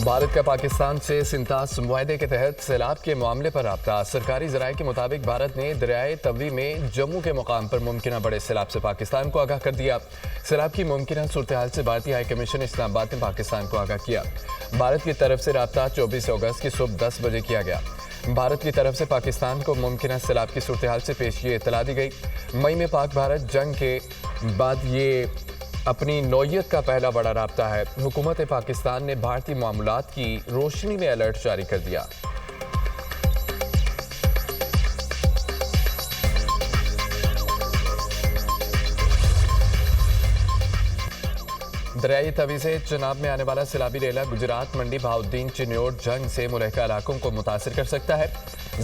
بھارت کا پاکستان سے سنتاس معاہدے کے تحت سیلاب کے معاملے پر رابطہ۔ سرکاری ذرائع کے مطابق بھارت نے دریائے توی میں جموں کے مقام پر ممکنہ بڑے سیلاب سے پاکستان کو آگاہ کر دیا۔ سیلاب کی ممکنہ صورتحال سے بھارتی ہائی کمیشن اسلام آباد نے پاکستان کو آگاہ کیا۔ بھارت کی طرف سے رابطہ 24 اگست کی صبح 10 بجے کیا گیا۔ بھارت کی طرف سے پاکستان کو ممکنہ سیلاب کی صورتحال سے پیشگی اطلاع دی گئی۔ مئی میں پاک بھارت جنگ کے بعد یہ اپنی نوعیت کا پہلا بڑا رابطہ ہے۔ حکومت پاکستان نے بھارتی معاملات کی روشنی میں الرٹ جاری کر دیا۔ دریائے توی سے چناب میں آنے والا سیلابی ریلا گجرات منڈی بہاؤالدین چنیوٹ جنگ سے ملحقہ علاقوں کو متاثر کر سکتا ہے۔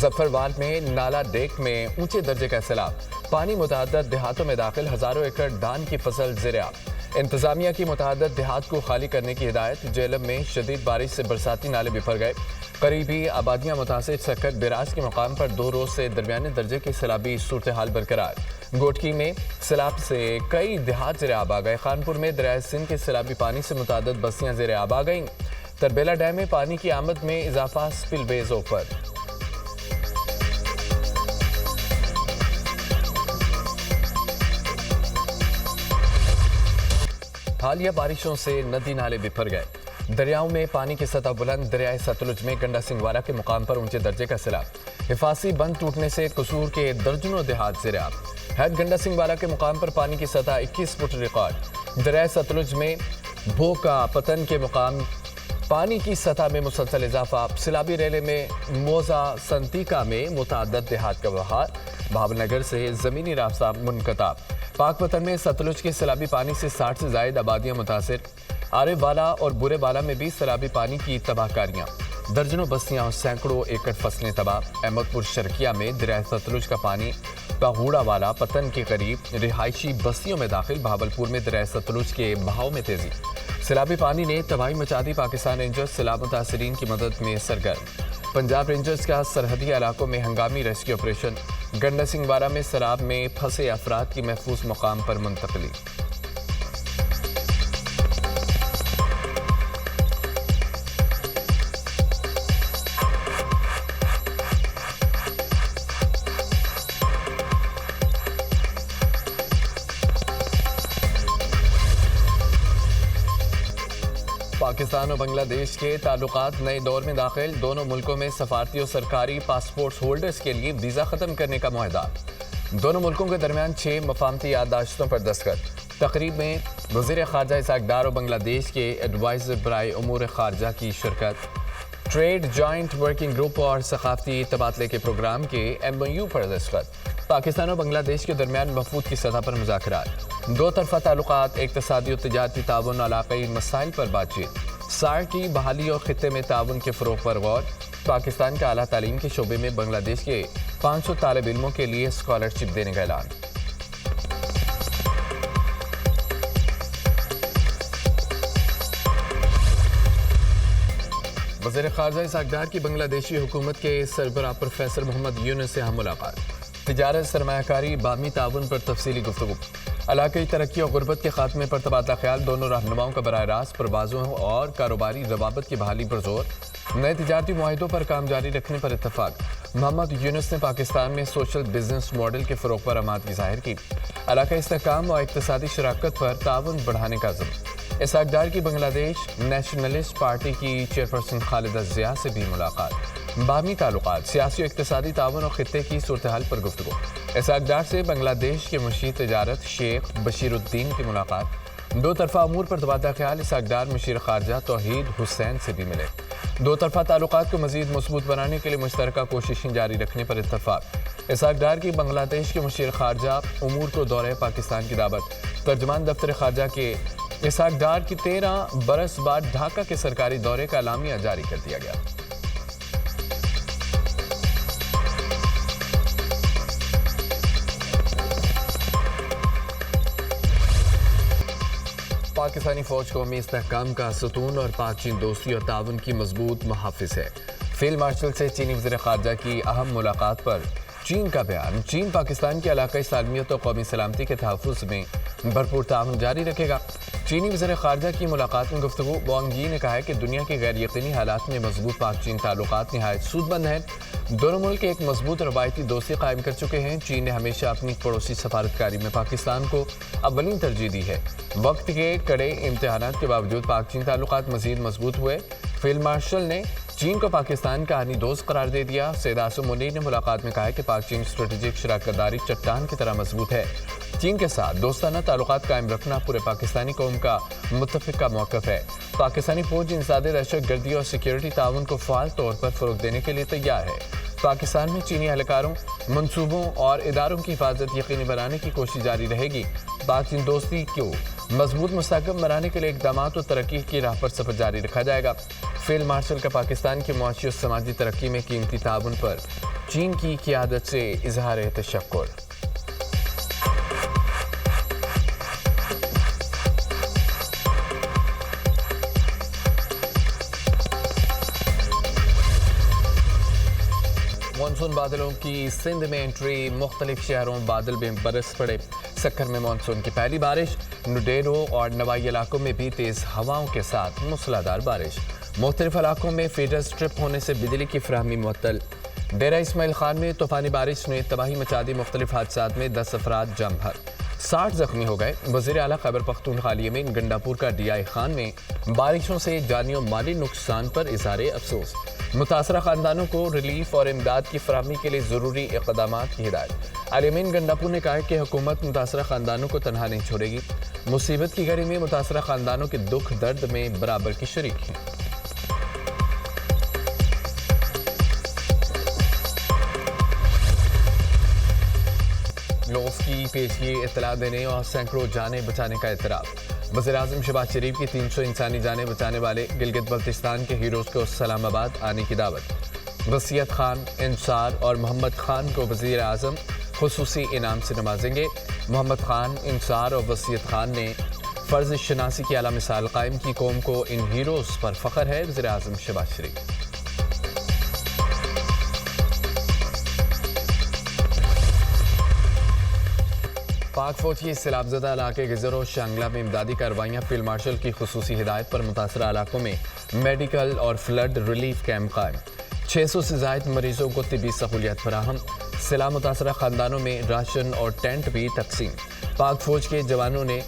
ظفروال میں نالا ڈیک میں اونچے درجے کا سیلاب، پانی متعدد دیہاتوں میں داخل، ہزاروں ایکڑ دھان کی فصل زیر آب۔ انتظامیہ کی متعدد دیہات کو خالی کرنے کی ہدایت۔ جہلم میں شدید بارش سے برساتی نالے بفر گئے، قریبی آبادیاں متاثر۔ سکھر بیراج کے مقام پر 2 روز سے درمیانے درجے کی سیلابی صورتحال برقرار۔ گوٹکی میں سیلاب سے کئی دیہات زیر آب آ گئے۔ خانپور میں دریائے سندھ کے سیلابی پانی سے متعدد بستیاں زیر آب آ گئیں۔ تربیلا ڈیم میں پانی کی آمد میں اضافہ، سپل ویز اوپر۔ حالیہ بارشوں سے ندی نالے بفر گئے، دریاؤں میں پانی کی سطح بلند۔ دریائے ستلج میں گنڈا سنگھوارا کے مقام پر اونچے درجے کا سیلاب، حفاظتی بند ٹوٹنے سے قصور کے درجنوں دیہات زیر آب۔ ہیڈ گنڈا سنگھوارا کے مقام پر پانی کی سطح 21 فٹ ریکارڈ۔ دریائے ستلج میں بھوکا پتن کے مقام پانی کی سطح میں مسلسل اضافہ۔ سیلابی ریلے میں موزہ سنتیکا میں متعدد دیہات کا بہار، بھاول نگر سے زمینی رابطہ منقطع۔ پاک پتن میں ستلج کے سیلابی پانی سے 60 سے زائد آبادیاں متاثر۔ آرے والا اور برے والا میں بھی سیلابی پانی کی تباہ کاریاں، درجنوں بستیاں اور سینکڑوں ایکڑ فصلیں تباہ۔ احمد پور شرقیہ میں دریائے ستلج کا پانی پاگوڑا والا پتن کے قریب رہائشی بستیوں میں داخل۔ بھاولپور میں دریائے ستلج کے بہاؤ میں تیزی، سیلابی پانی نے تباہی مچا دی۔ پاکستان رینجرز سیلاب متاثرین کی مدد میں سرگرم۔ پنجاب رینجرز کا سرحدی علاقوں میں ہنگامی ریسکیو آپریشن۔ گنڈا سنگھوارا میں سیلاب میں پھنسے افراد کی محفوظ مقام پر منتقلی۔ پاکستان اور بنگلہ دیش کے تعلقات نئے دور میں داخل۔ دونوں ملکوں میں سفارتی اور سرکاری پاسپورٹ ہولڈرز کے لیے ویزا ختم کرنے کا معاہدہ۔ دونوں ملکوں کے درمیان 6 مفاہمتی یادداشتوں پر دستخط۔ تقریب میں وزیر خارجہ اسحاق ڈار اور بنگلہ دیش کے ایڈوائزر برائے امور خارجہ کی شرکت۔ ٹریڈ جوائنٹ ورکنگ گروپ اور ثقافتی تبادلے کے پروگرام کے MOU پر دستخط۔ پاکستان اور بنگلہ دیش کے درمیان مفہوم کی سطح پر مذاکرات۔ دو طرفہ تعلقات، اقتصادی اور تجارتی تعاون، علاقائی مسائل پر بات چیت۔ SAR کی بحالی اور خطے میں تعاون کے فروغ پر غور۔ پاکستان کا اعلیٰ تعلیم کے شعبے میں بنگلہ دیش کے 500 طالب علموں کے لیے اسکالرشپ دینے کا اعلان۔ وزیر خارجہ اسحاق ڈار کی بنگلہ دیشی حکومت کے سربراہ پروفیسر محمد یونس سے اہم ملاقات۔ تجارت، سرمایہ کاری، باہمی تعاون پر تفصیلی گفتگو۔ علاقائی ترقی اور غربت کے خاتمے پر تبادلہ خیال۔ دونوں رہنماؤں کا براہ راست پروازوں اور کاروباری روابط کی بحالی پر زور۔ نئے تجارتی معاہدوں پر کام جاری رکھنے پر اتفاق۔ محمد یونس نے پاکستان میں سوشل بزنس ماڈل کے فروغ پر آمادگی ظاہر کی۔ علاقائی استحکام اور اقتصادی شراکت پر تعاون بڑھانے کا عزم۔ اسحاق ڈار کی بنگلہ دیش نیشنلسٹ پارٹی کی چیئرپرسن خالدہ ضیاء سے بھی ملاقات۔ باہمی تعلقات، سیاسی و اقتصادی تعاون اور خطے کی صورتحال پر گفتگو۔ اسحاق ڈار سے بنگلہ دیش کے مشیر تجارت شیخ بشیر الدین کی ملاقات۔ دو طرفہ امور پر تبادلہ خیال۔ اسحاق ڈار مشیر خارجہ توحید حسین سے بھی ملے۔ دو طرفہ تعلقات کو مزید مضبوط بنانے کے لیے مشترکہ کوششیں جاری رکھنے پر اتفاق۔ اسحاق ڈار کی بنگلہ دیش کے مشیر خارجہ امور کو دورہ پاکستان کی دعوت۔ ترجمان دفتر خارجہ کے اسحاق ڈار کی 13 برس بعد ڈھاکہ کے سرکاری دورے کا اعلامیہ جاری کر دیا گیا۔ پاکستانی فوج قومی استحکام کا ستون اور پاک چین دوستی اور تعاون کی مضبوط محافظ ہے۔ فیلڈ مارشل سے چینی وزیر خارجہ کی اہم ملاقات پر چین کا بیان۔ چین پاکستان کی علاقائی سالمیت اور قومی سلامتی کے تحفظ میں بھرپور تعاون جاری رکھے گا۔ چینی وزیر خارجہ کی ملاقات میں گفتگو. وانگ یی نے کہا ہے کہ دنیا کے غیر یقینی حالات میں مضبوط پاک چین تعلقات نہایت سود مند ہیں. دونوں ملک ایک مضبوط روایتی دوستی قائم کر چکے ہیں. چین نے ہمیشہ اپنی پڑوسی سفارتکاری میں پاکستان کو اولین ترجیح دی ہے. وقت کے کڑے امتحانات کے باوجود پاک چین تعلقات مزید مضبوط ہوئے. فیلڈ مارشل نے چین کو پاکستان کا آہنی دوست قرار دے دیا. سید عاصم منیر نے ملاقات میں کہا کہ پاک چین اسٹریٹجک شراکت داری چٹان کی طرح مضبوط ہے. چین کے ساتھ دوستانہ تعلقات قائم رکھنا پورے پاکستانی قوم کا متفقہ موقف ہے. پاکستانی فوج انسداد دہشت گردی اور سیکیورٹی تعاون کو فعال طور پر فروغ دینے کے لیے تیار ہے. پاکستان میں چینی اہلکاروں، منصوبوں اور اداروں کی حفاظت یقینی بنانے کی کوشش جاری رہے گی. پاک چین دوستی کو مضبوط مستحکم بنانے کے لیے اقدامات اور ترقی کی راہ پر سفر جاری رکھا جائے گا. فیلڈ مارشل کا پاکستان کی معاشی اور سماجی ترقی میں قیمتی تعاون پر چین کی قیادت سے اظہار تشکر. مانسون بادلوں کی سندھ میں انٹری. مختلف شہروں بادل میں برس پڑے. سکھر میں مانسون کی پہلی بارش. نڈیرو اور نوائی علاقوں میں بھی تیز ہواؤں کے ساتھ موسلادھار بارش. مختلف علاقوں میں فیڈر سٹرپ ہونے سے بجلی کی فراہمی معطل. ڈیرہ اسماعیل خان میں طوفانی بارش نے تباہی مچا دی. مختلف حادثات میں 10 افراد جاں بحق، 60 زخمی ہو گئے. وزیر اعلیٰ خیبر پختونخوا یمین گنڈاپور کا ڈی آئی خان میں بارشوں سے جانی و مالی نقصان پر اظہار افسوس. متاثرہ خاندانوں کو ریلیف اور امداد کی فراہمی کے لیے ضروری اقدامات کی ہدایت. الیمین گنڈاپور نے کہا کہ حکومت متاثرہ خاندانوں کو تنہا نہیں چھوڑے گی. مصیبت کی گھڑی میں متاثرہ خاندانوں کے دکھ درد میں برابر کی شریک ہیں. لوف کی پیشگی اطلاع دینے اور سینکڑوں جانیں بچانے کا اعتراف. وزیراعظم شہباز شریف کی 300 انسانی جانیں بچانے والے گلگت بلتستان کے ہیروز کو اسلام آباد آنے کی دعوت. وصیت خان، انصار اور محمد خان کو وزیر اعظم خصوصی انعام سے نوازیں گے. محمد خان، انصار اور وصیت خان نے فرض شناسی کی اعلیٰ مثال قائم کی. قوم کو ان ہیروز پر فخر ہے. وزیر اعظم شہباز شریف. پاک فوج کی سیلاب زدہ علاقے گزر و شانگلہ میں امدادی کارروائیاں. فیلڈ مارشل کی خصوصی ہدایت پر متاثرہ علاقوں میں میڈیکل اور فلڈ ریلیف کیمپ قائم. 600 سے زائد مریضوں کو طبی سہولیات فراہم. سیلاب متاثرہ خاندانوں میں راشن اور ٹینٹ بھی تقسیم. پاک فوج کے جوانوں نے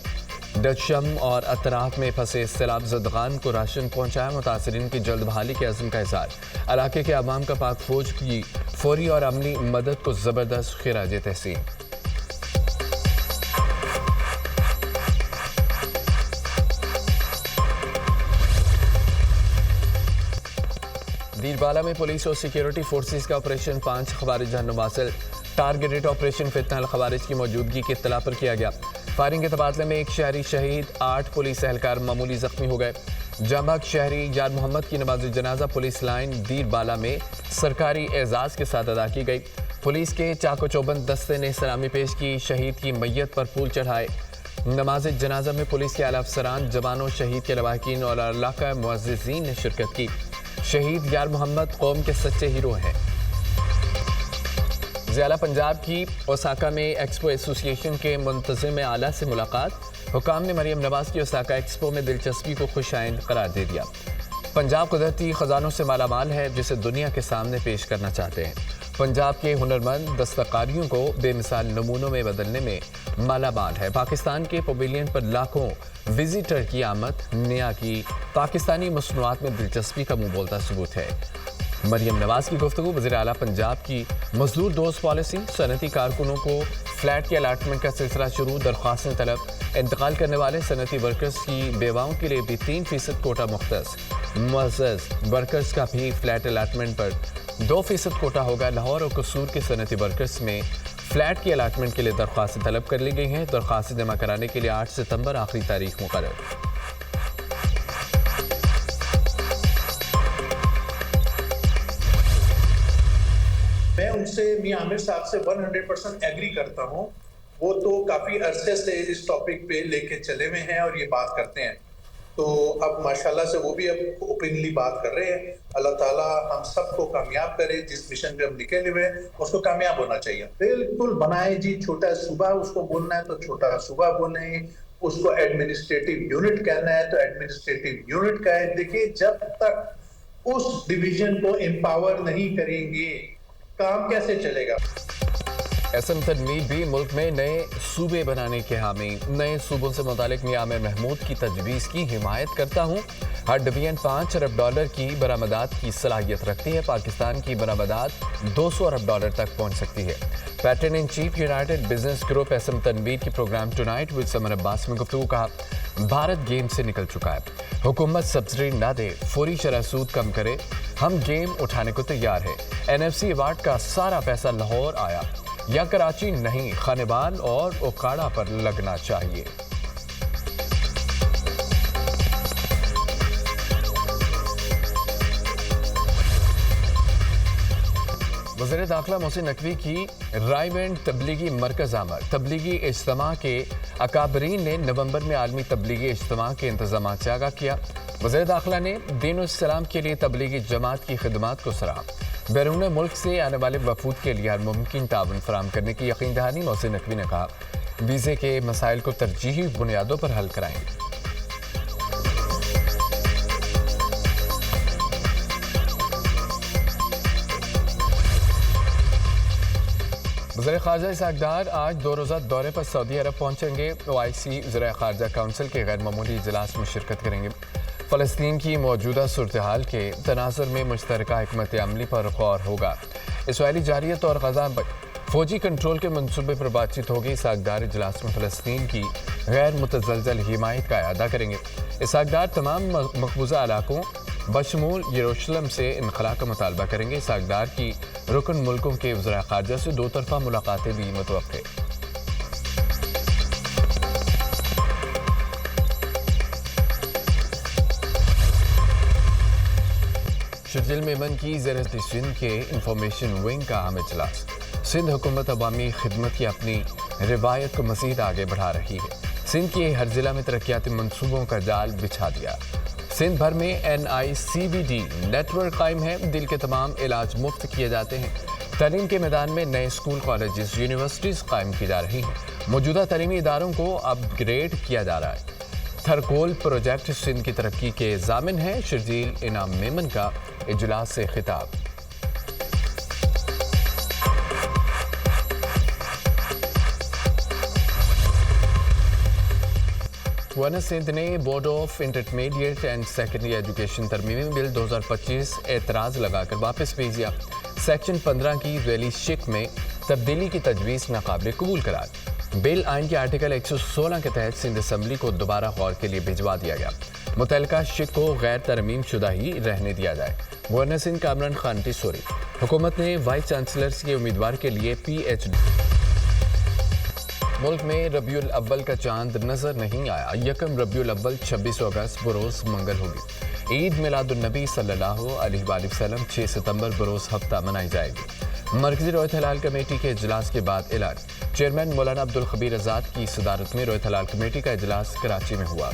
ڈچم اور اطراف میں پھنسے سیلاب زدگان کو راشن پہنچایا. متاثرین کی جلد بحالی کے عزم کا اظہار. علاقے کے عوام کا پاک فوج کی فوری اور عملی مدد کو زبردست خراج تحسین. دیر بالا میں پولیس اور سیکیورٹی فورسز کا آپریشن 5 خوارج جہنم حاصل. ٹارگیٹڈ آپریشن فتنہ الخوارج کی موجودگی کی اطلاع پر کیا گیا. فائرنگ کے تبادلے میں ایک شہری شہید، 8 پولیس اہلکار معمولی زخمی ہو گئے. جاں بحق شہری یار محمد کی نماز جنازہ پولیس لائن دیر بالا میں سرکاری اعزاز کے ساتھ ادا کی گئی. پولیس کے چاق و چوبند دستے نے سلامی پیش کی. شہید کی میت پر پھول چڑھائے. نماز جنازہ میں پولیس کے اعلیٰ افسران، جوانوں، شہید کے لواحقین اور علاقہ معززین نے شرکت کی. شہید یار محمد قوم کے سچے ہیرو ہیں. ضیاء پنجاب کی اوساکا میں ایکسپو ایسوسی ایشن کے منتظم اعلیٰ سے ملاقات. حکام نے مریم نواز کی اوساکا ایکسپو میں دلچسپی کو خوش آئند قرار دے دیا. پنجاب قدرتی خزانوں سے مالا مال ہے جسے دنیا کے سامنے پیش کرنا چاہتے ہیں. پنجاب کے ہنرمند دستکاریوں کو بے مثال نمونوں میں بدلنے میں مالا مال ہے. پاکستان کے پویلین پر لاکھوں وزیٹر کی آمد نیا کی پاکستانی مصنوعات میں دلچسپی کا منہ بولتا ثبوت ہے. مریم نواز کی گفتگو. وزیر اعلیٰ پنجاب کی مزدور دوست پالیسی. صنعتی کارکنوں کو فلیٹ کے الاٹمنٹ کا سلسلہ شروع. درخواستیں طلب. انتقال کرنے والے صنعتی ورکرز کی بیواؤں کے لیے بھی 3% کوٹا مختص. معزز ورکرز کا بھی فلیٹ الاٹمنٹ پر 2% کوٹا ہوگا. لاہور اور قصور کے صنعتی ورکرز میں فلیٹ کی الاٹمنٹ کے لیے درخواستیں طلب کر لی گئی ہیں. درخواستیں جمع کرانے کے لیے 8 ستمبر آخری تاریخ مقرر. میں ان سے میاں عامر صاحب سے 100% ایگری کرتا ہوں. وہ تو کافی عرصے سے اس ٹاپک پہ لے کے چلے ہوئے ہیں اور یہ بات کرتے ہیں. تو اب ماشاءاللہ سے وہ بھی اب اوپنلی بات کر رہے ہیں. اللہ تعالیٰ ہم سب کو کامیاب کرے. جس مشن پہ ہم نکلے ہوئے ہیں اس کو کامیاب ہونا چاہیے. بالکل بنائے جی. چھوٹا صوبہ اس کو بولنا ہے تو چھوٹا صوبہ بولیں. اس کو ایڈمنسٹریٹو یونٹ کہنا ہے تو ایڈمنسٹریٹو یونٹ کا ہے. دیکھیں جب تک اس ڈویژن کو امپاور نہیں کریں گے کام کیسے چلے گا. ایس ایم تنویر بھی ملک میں نئے صوبے بنانے کے حامی. نئے صوبوں سے متعلق میاں عامر محمود کی تجویز کی حمایت کرتا ہوں. ہر ڈویژن $5 ارب کی برآمدات کی صلاحیت رکھتی ہے. پاکستان کی برآمدات $200 ارب تک پہنچ سکتی ہے. Patron in chief United Business Group S M Tanvir کی programme Tonight with Samar Abbas میں گفتگو. کہا بھارت گیم سے نکل چکا ہے, حکومت سبسڈی نہ دے, فوری شرح سود کم کرے, ہم گیم اٹھانے کو تیار ہے. NFC ایوارڈ کا سارا پیسہ لاہور آیا یا کراچی نہیں, خانبال اور اوکاڑا پر لگنا چاہیے. وزیر داخلہ محسن نقوی کی رائے بینڈ تبلیغی مرکز آمد. تبلیغی اجتماع کے اکابرین نے نومبر میں عالمی تبلیغی اجتماع کے انتظامات سے آگاہ کیا. وزیر داخلہ نے دین الاسلام کے لیے تبلیغی جماعت کی خدمات کو سراہا. بیرون ملک سے آنے والے وفود کے لیے ہر ممکن تعاون فراہم کرنے کی یقین دہانی. محسن نقوی نے کہا ویزے کے مسائل کو ترجیحی بنیادوں پر حل کرائیں گے. وزیر خارجہ اسحاق ڈار آج 2 روزہ دورے پر سعودی عرب پہنچیں گے. OIC وزراء خارجہ کونسل کے غیر معمولی اجلاس میں شرکت کریں گے. فلسطین کی موجودہ صورتحال کے تناظر میں مشترکہ حکمت عملی پر غور ہوگا. اسرائیلی جارحیت اور غزہ پر فوجی کنٹرول کے منصوبے پر بات چیت ہوگی. اسحاق ڈار اجلاس میں فلسطین کی غیر متزلزل حمایت کا اعادہ کریں گے. اسحاق ڈار تمام مقبوضہ علاقوں بشمول یروشلم سے انخلا کا مطالبہ کریں گے. اسحاق ڈار کی رکن ملکوں کے وزراء خارجہ سے 2 طرفہ ملاقاتیں بھی متوقع. شرجیل میمن کی زیر سندھ کے انفارمیشن ونگ کا اہم اجلاس. سندھ حکومت عوامی خدمت کی اپنی روایت کو مزید آگے بڑھا رہی ہے. سندھ کے ہر ضلع میں ترقیاتی منصوبوں کا جال بچھا دیا. سندھ بھر میں NICVD نیٹ ورک قائم ہے. دل کے تمام علاج مفت کیے جاتے ہیں. تعلیم کے میدان میں نئے اسکول, کالجز, یونیورسٹیز قائم کی جا رہی ہیں. موجودہ تعلیمی اداروں کو اپ گریڈ کیا جا رہا ہے. تھرکول پروجیکٹ سندھ کی ترقی کے ضامن ہے. شرجیل انعام میمن کا اجلاس سے خطاب. گورنر سندھ نے board of intermediate and secondary education ترمیمی بل 2025 اعتراض لگا کر واپس بھیج دیا. سیکشن 15 کی ذیلی شق میں تبدیلی کی تجویز ناقابل قبول قرار. بل آئین کے آرٹیکل 116 کے تحت سندھ اسمبلی کو دوبارہ غور کے لیے بھجوا دیا گیا. متعلقہ شق کو غیر ترمیم شدہ ہی رہنے دیا جائے. گورنر سندھ کامران خان ٹیسوری. حکومت نے وائس چانسلرز کے امیدوار کے لیے PhD. ملک میں ربیع الاول کا چاند نظر نہیں آیا. 1 ربیع الاول 26 اگست بروز منگل ہوگی. عید میلاد النبی صلی اللہ علیہ وآلہ وسلم 6 ستمبر بروز ہفتہ منائی جائے گی. مرکزی رویت ہلال کمیٹی کے اجلاس کے بعد اعلان. چیئرمین مولانا عبدالخبیر آزاد کی صدارت میں رویت ہلال کمیٹی کا اجلاس کراچی میں ہوا.